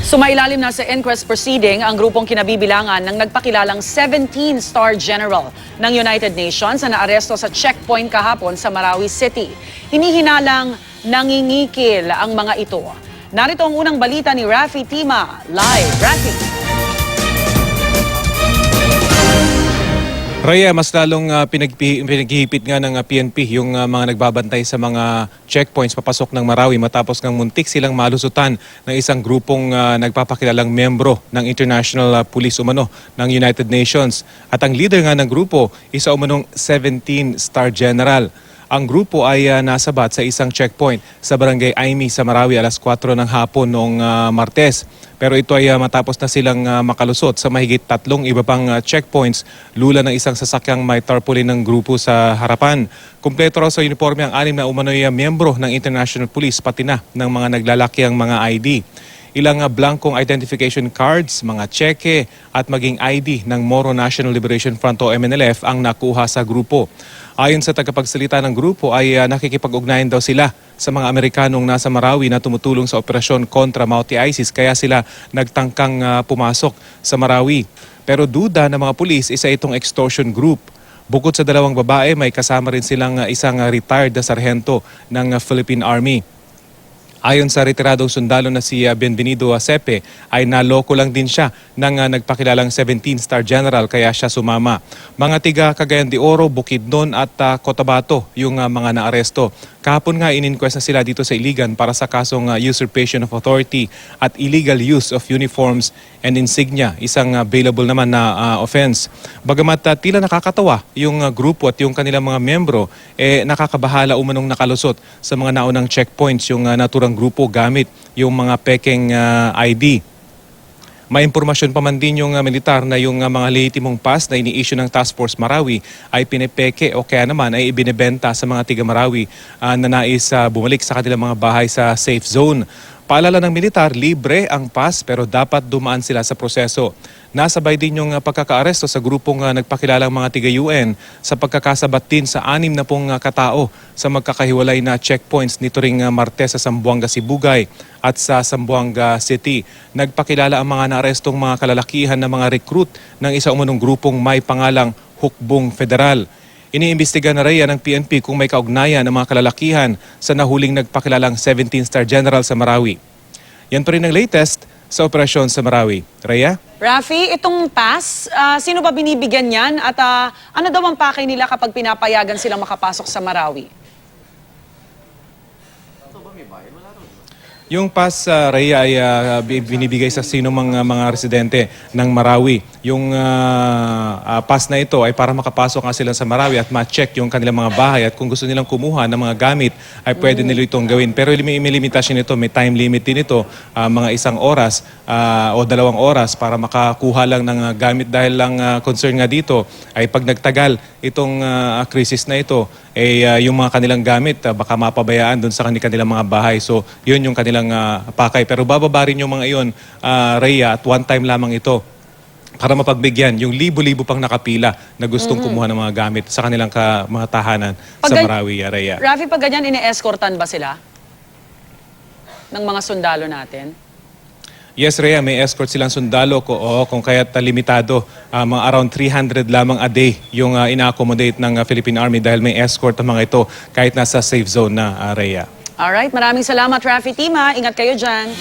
Sumailalim na sa inquest proceeding ang grupong kinabibilangan ng nagpakilalang 17-star general ng United Nations na naaresto sa checkpoint kahapon sa Marawi City. Hinihinalang nangingikil ang mga ito. Narito ang unang balita ni Rafi Tima. Live, Rafi. Rhea, mas lalong pinaghihipit nga ng PNP yung mga nagbabantay sa mga checkpoints papasok ng Marawi matapos ng muntik silang malusutan ng isang grupong nagpapakilalang membro ng International Police umano ng United Nations. At ang leader nga ng grupo, isa umanong 17-star general. Ang grupo ay nasabat sa isang checkpoint sa Barangay Aimi sa Marawi alas 4 ng hapon noong Martes. Pero ito ay matapos na silang makalusot sa mahigit 3 iba pang checkpoints, lula ng isang sasakyang may tarpaulin ng grupo sa harapan. Kumpleto raw sa uniforme ang 6 na umano'y miyembro ng International Police pati na ng mga naglalaki ang mga ID. Ilang blankong identification cards, mga tseke at maging ID ng Moro National Liberation Front o MNLF ang nakuha sa grupo. Ayon sa tagapagsalita ng grupo ay nakikipag-ugnayan daw sila sa mga Amerikanong nasa Marawi na tumutulong sa operasyon kontra Mauti ISIS kaya sila nagtangkang pumasok sa Marawi. Pero duda ng mga pulis isa itong extortion group. Bukod sa 2 babae, may kasama rin silang isang retired na sarhento ng Philippine Army. Ayon sa retiradong sundalo na si Bienvenido Sepe ay naloko lang din siya ng nagpakilalang 17-star general kaya siya sumama. Mga tiga Cagayan de Oro, Bukidnon at Cotabato yung mga naaresto. Kahapon nga ininquest na sila dito sa Iligan para sa kasong usurpation of authority at illegal use of uniforms and insignia, isang bailable naman na offense. Bagamat tila nakakatawa yung grupo at yung kanilang mga membro, nakakabahala umanong nakalusot sa mga naunang checkpoints yung naturang grupo gamit yung mga pekeng ID. May impormasyon pa man din yung militar na yung mga lehitimong pass na ini-issue ng Task Force Marawi ay pinepeke o kaya naman ay ibinebenta sa mga tiga Marawi na nais bumalik sa kanilang mga bahay sa safe zone. Paalala ng militar, libre ang pass pero dapat dumaan sila sa proseso. Nasabay din yung pagkakaaresto sa grupong nagpakilalang mga tiga-UN sa pagkakasabat din sa 6 na pong katao sa magkakahiwalay na checkpoints nito ring Martes sa Zamboanga, Sibugay at sa Zamboanga City. Nagpakilala ang mga naarestong mga kalalakihan na mga recruit ng isa umunong grupong may pangalang Hukbong Federal. Iniimbestiga na rin ng PNP kung may kaugnayan ng mga kalalakihan sa nahuling nagpakilalang 17-star general sa Marawi. Yan pa rin ang latest sa operasyon sa Marawi. Rhea? Rafi, itong pass, sino ba binibigyan yan at ano daw ang pakay nila kapag pinapayagan silang makapasok sa Marawi? Yung pass, Rhea, ay binibigay sa sino mga residente ng Marawi. Yung pass na ito ay para makapasok nga sila sa Marawi at ma-check yung kanilang mga bahay at kung gusto nilang kumuha ng mga gamit ay pwede nila itong gawin. Pero may limitasyon nito, may time limit din ito, mga 1 oras o 2 oras para makakuha lang ng gamit dahil lang concern nga dito ay pag nagtagal itong krisis na ito, yung mga kanilang gamit baka mapabayaan dun sa kanilang mga bahay. So yun yung kanilang pakay. Pero bababa rin yung mga iyon, Rhea, at one time lamang ito para mapagbigyan yung libo-libo pang nakapila na gustong kumuha ng mga gamit sa kanilang mga tahanan sa Marawi, Rhea. Rafi, pag ganyan, ini-escortan ba sila ng mga sundalo natin? Yes, Rhea, may escort silang sundalo kung kaya't limitado. Mga around 300 lamang a day yung ina-accommodate ng Philippine Army dahil may escort ang mga ito kahit nasa safe zone na, Rhea. Alright, maraming salamat, Rafi Tima. Ingat kayo dyan.